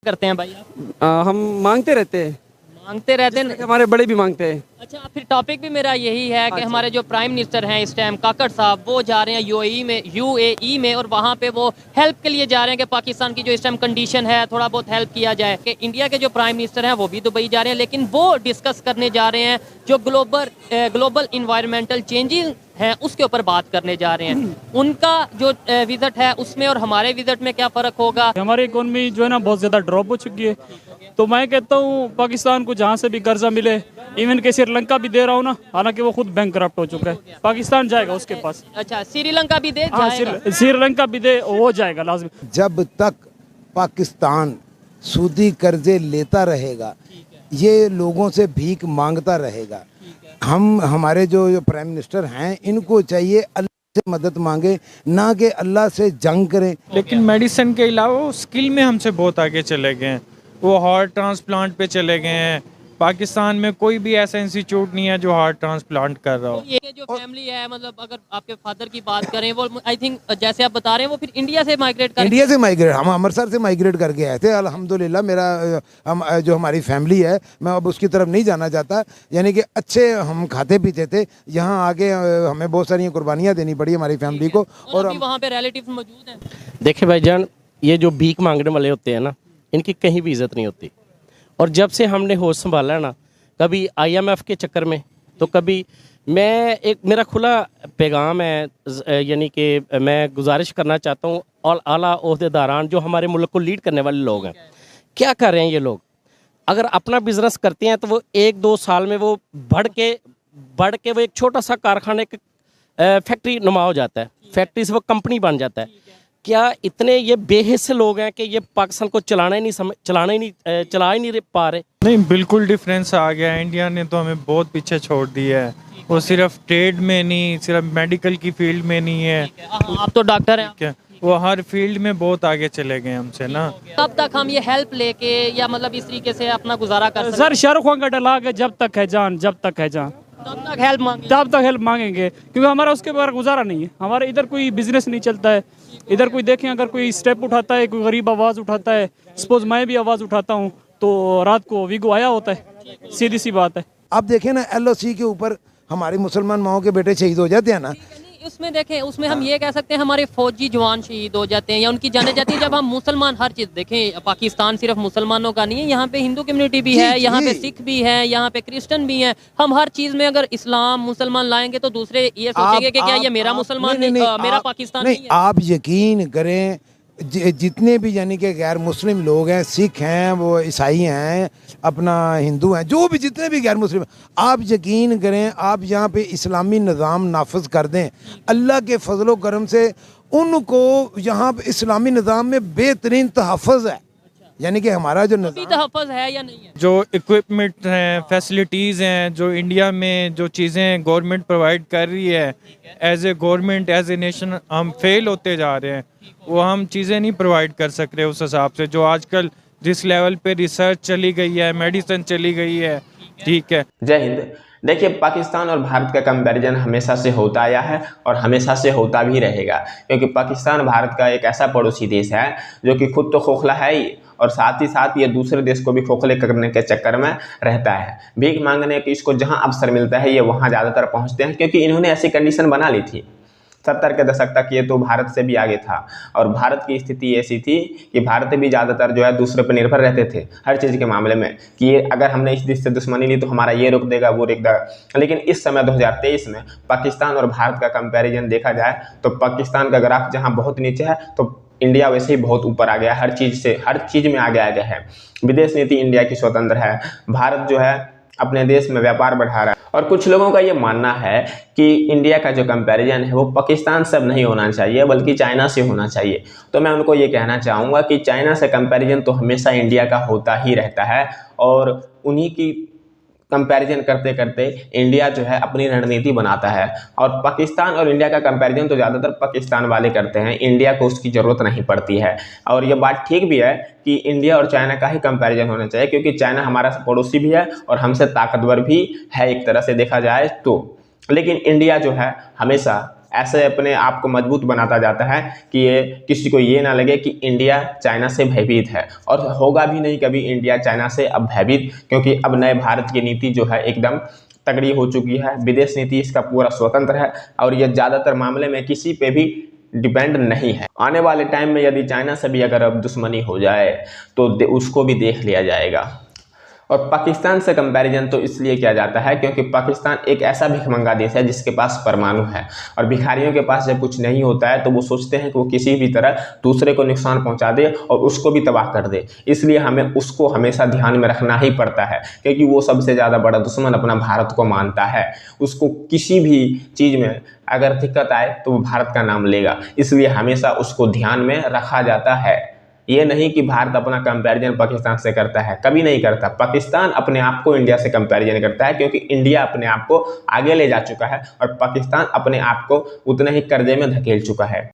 करते हैं भाई आप? हम मांगते रहते हैं, मांगते रहते हैं। हमारे बड़े भी मांगते हैं। अच्छा, फिर टॉपिक भी मेरा यही है कि हमारे जो प्राइम मिनिस्टर हैं इस टाइम काकड़ साहब, वो जा रहे हैं यूएई में और वहाँ पे वो हेल्प के लिए जा रहे हैं कि पाकिस्तान की जो इस टाइम कंडीशन है थोड़ा बहुत हेल्प किया जाए। कि इंडिया के जो प्राइम मिनिस्टर हैं वो भी दुबई जा रहे हैं, लेकिन वो डिस्कस करने जा रहे हैं जो ग्लोबल इन्वायरमेंटल चेंजेस हैं उसके ऊपर बात करने जा रहे हैं। उनका जो विजिट है उसमें और हमारे विजिट में क्या फ़र्क होगा? हमारी इकोनॉमी जो है ना बहुत ज़्यादा ड्रॉप हो चुकी है, तो मैं कहता हूँ पाकिस्तान को जहाँ से भी कर्जा मिले, इवन के श्रीलंका भी दे रहा हूँ ना, हालांकि वो खुद बैंकरप्ट हो चुका है, पाकिस्तान जाएगा उसके पास। अच्छा, श्रीलंका भी दे हाँ, जाएगा? श्रीलंका भी दे, वो जाएगा लाजमी। जब तक पाकिस्तान सूदी कर्जे लेता रहेगा, ये लोगों से भीख मांगता रहेगा, हमारे जो प्राइम मिनिस्टर हैं इनको चाहिए अल्लाह से मदद मांगे, ना कि अल्लाह से जंग करें। लेकिन मेडिसिन के अलावा वो स्किल में हमसे बहुत आगे चले गए हैं। वो हार्ट ट्रांसप्लांट पे चले गए हैं। पाकिस्तान में कोई भी ऐसा इंस्टीट्यूट नहीं है जो हार्ट ट्रांसप्लांट कर रहा हो। ये जो फैमिली है, मतलब अगर आपके फादर की बात करें, वो आई थिंक जैसे आप बता रहे हैं वो फिर इंडिया से माइग्रेट हम अमृतसर से माइग्रेट करके आए थे। अल्हम्दुलिल्लाह मेरा जो हमारी फैमिली है, मैं अब उसकी तरफ नहीं जाना चाहता। यानी कि अच्छे हम खाते पीते थे, यहाँ आके हमें बहुत सारी कुर्बानियाँ देनी पड़ी हमारी फैमिली को। और अभी वहाँ पे रिलेटिव्स मौजूद हैं। देखिए भाईजान, ये जो भीख मांगने वाले होते हैं ना, इनकी कहीं भी इज्जत नहीं होती। और जब से हमने होश संभाला है ना, कभी आईएमएफ के चक्कर में, तो कभी मेरा खुला पैगाम है, यानी कि मैं गुजारिश करना चाहता हूँ और आला ओहदेदारान जो हमारे मुल्क को लीड करने वाले लोग हैं, क्या कर रहे हैं ये लोग? अगर अपना बिजनेस करते हैं तो वो 1-2 साल में वो बढ़ के वो एक छोटा सा कारखाने फैक्ट्री नुमा हो जाता है, फैक्ट्री से वो कंपनी बन जाता है। क्या इतने ये बेहिस लोग हैं कि ये पाकिस्तान को चला ही नहीं पा रहे? नहीं, बिल्कुल डिफरेंस आ गया। इंडिया ने तो हमें बहुत पीछे छोड़ दिया है। वो सिर्फ ट्रेड में नहीं, सिर्फ मेडिकल की फील्ड में नहीं है। आप तो डॉक्टर हैं, क्या वो हर फील्ड में बहुत आगे चले गए हमसे ना। कब तक हम ये हेल्प लेके या मतलब इस तरीके से अपना गुजारा कर सकते सर, शाहरुख खान का डायलॉग है, जब तक है जान, जब तक है जान, तब तक हेल्प मांगे? तब तक हेल्प मांगेंगे, क्योंकि हमारा उसके बगैर गुजारा नहीं है। हमारे इधर कोई बिजनेस नहीं चलता है। इधर कोई देखें, अगर कोई स्टेप उठाता है, कोई गरीब आवाज़ उठाता है, सपोज मैं भी आवाज़ उठाता हूँ, तो रात को वीगो आया होता है। सीधी सी बात है। आप देखें ना, एलओसी के ऊपर हमारी मुसलमान माओ के बेटे शहीद हो जाते हैं ना। उसमें देखें, उसमें हम ये कह सकते हैं हमारे फौजी जवान शहीद हो जाते हैं या उनकी जाने जाती है। जब हम मुसलमान, हर चीज़ देखें, पाकिस्तान सिर्फ मुसलमानों का नहीं है, यहाँ पे हिंदू कम्युनिटी भी है, यहाँ पे सिख भी है, यहाँ पे क्रिश्चियन भी हैं। हम हर चीज़ में अगर इस्लाम मुसलमान लाएंगे तो दूसरे ये सोचेंगे कि क्या ये मेरा मुसलमान नहीं, मेरा पाकिस्तान नहीं है। आप यकीन करें, जितने भी यानी कि गैर मुस्लिम लोग हैं, सिख हैं, वो ईसाई हैं, अपना हिंदू हैं, जो भी जितने भी गैर मुस्लिम, आप यकीन करें, आप यहाँ पे इस्लामी निज़ाम नाफिज कर दें, अल्लाह के फजलो करम से उनको यहाँ पे इस्लामी निज़ाम में बेहतरीन तहफ़्फ़ुज़ है। यानी कि हमारा जो तहफ़्फ़ुज़ है या नहीं है, जो इक्विपमेंट हैं, फैसिलिटीज़ हैं, जो इंडिया में जो चीज़ें गवर्नमेंट प्रोवाइड कर रही है, as a government, as a nation हम फेल होते जा रहे हैं। वो हम चीज़ें नहीं प्रोवाइड कर सक रहे उस हिसाब से जो आजकल जिस लेवल पे रिसर्च चली गई है, मेडिसिन चली गई है। ठीक है, जय हिंद। देखिए, पाकिस्तान और भारत का कंपैरिजन हमेशा से होता आया है और हमेशा से होता भी रहेगा, क्योंकि पाकिस्तान भारत का एक ऐसा पड़ोसी देश है जो कि खुद तो खोखला है ही, और साथ ही साथ ये दूसरे देश को भी खोखले करने के चक्कर में रहता है। भीख मांगने की इसको जहां अवसर मिलता है ये वहां ज़्यादातर पहुंचते हैं, क्योंकि इन्होंने ऐसी कंडीशन बना ली थी। 70 के दशक तक ये तो भारत से भी आगे था, और भारत की स्थिति ऐसी थी कि भारत भी ज़्यादातर जो है दूसरे पर निर्भर रहते थे हर चीज़ के मामले में, कि ये अगर हमने इस देश से दुश्मनी ली तो हमारा ये रोक देगा, वो रोक देगा। लेकिन इस समय 2023 में पाकिस्तान और भारत का कंपैरिजन देखा जाए तो पाकिस्तान का ग्राफ जहाँ बहुत नीचे है तो इंडिया वैसे ही बहुत ऊपर आ गया, हर चीज़ में आगे आ गया है। विदेश नीति इंडिया की स्वतंत्र है, भारत जो है अपने देश में व्यापार बढ़ा रहा है। और कुछ लोगों का ये मानना है कि इंडिया का जो कंपैरिजन है वो पाकिस्तान से नहीं होना चाहिए बल्कि चाइना से होना चाहिए। तो मैं उनको ये कहना चाहूँगा कि चाइना से कंपैरिजन तो हमेशा इंडिया का होता ही रहता है, और उन्हीं की कंपैरिजन करते करते इंडिया जो है अपनी रणनीति बनाता है। और पाकिस्तान और इंडिया का कंपैरिजन तो ज़्यादातर पाकिस्तान वाले करते हैं, इंडिया को उसकी ज़रूरत नहीं पड़ती है। और ये बात ठीक भी है कि इंडिया और चाइना का ही कंपैरिजन होना चाहिए, क्योंकि चाइना हमारा पड़ोसी भी है और हमसे ताकतवर भी है एक तरह से देखा जाए तो। लेकिन इंडिया जो है हमेशा ऐसे अपने आप को मजबूत बनाता जाता है कि ये किसी को ये ना लगे कि इंडिया चाइना से भयभीत है, और होगा भी नहीं कभी इंडिया चाइना से अब भयभीत, क्योंकि अब नए भारत की नीति जो है एकदम तगड़ी हो चुकी है। विदेश नीति इसका पूरा स्वतंत्र है और ये ज़्यादातर मामले में किसी पे भी डिपेंड नहीं है। आने वाले टाइम में यदि चाइना से भी अगर अब दुश्मनी हो जाए तो उसको भी देख लिया जाएगा। और पाकिस्तान से कंपैरिजन तो इसलिए किया जाता है क्योंकि पाकिस्तान एक ऐसा भिखमंगा देश है जिसके पास परमाणु है, और भिखारियों के पास जब कुछ नहीं होता है तो वो सोचते हैं कि वो किसी भी तरह दूसरे को नुकसान पहुंचा दे और उसको भी तबाह कर दे। इसलिए हमें उसको हमेशा ध्यान में रखना ही पड़ता है, क्योंकि वो सबसे ज़्यादा बड़ा दुश्मन अपना भारत को मानता है। उसको किसी भी चीज़ में अगर दिक्कत आए तो वो भारत का नाम लेगा, इसलिए हमेशा उसको ध्यान में रखा जाता है। ये नहीं कि भारत अपना कंपैरिजन पाकिस्तान से करता है, कभी नहीं करता। पाकिस्तान अपने आप को इंडिया से कंपैरिजन करता है क्योंकि इंडिया अपने आप को आगे ले जा चुका है और पाकिस्तान अपने आप को उतने ही कर्जे में धकेल चुका है।